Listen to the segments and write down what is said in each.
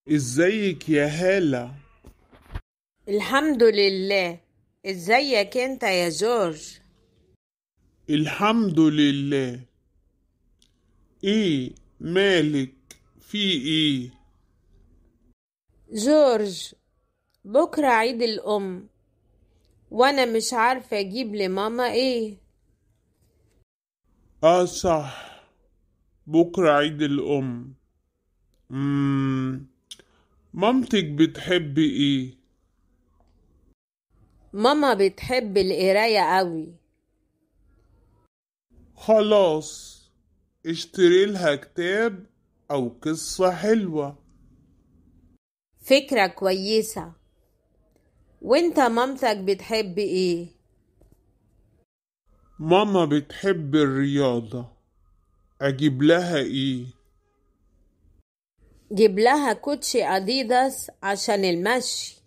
ازيك يا هالة؟ الحمد لله. ازيك انت يا جورج؟ الحمد لله. ايه مالك؟ في ايه؟ جورج، بكرة عيد الأم وانا مش عارفة اجيب لماما ايه. اه صح، بكرة عيد الام. مم. مامتك بتحب ايه؟ ماما بتحب القراية قوي. خلاص، اشتري لها كتاب او قصة حلوة. فكرة كويسة. وانت مامتك بتحب ايه؟ ماما بتحب الرياضة، اجيب لها ايه؟ جيب لها كوتشي اديداس عشان المشي.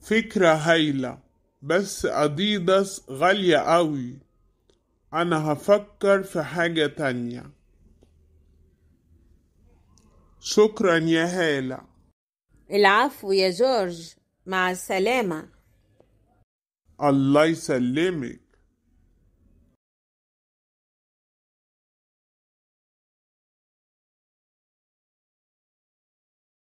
فكرة هايلة، بس اديداس غالية قوي. انا هفكر في حاجة تانية. شكرا يا هالة. العفو يا جورج، مع السلامة. الله يسلمك.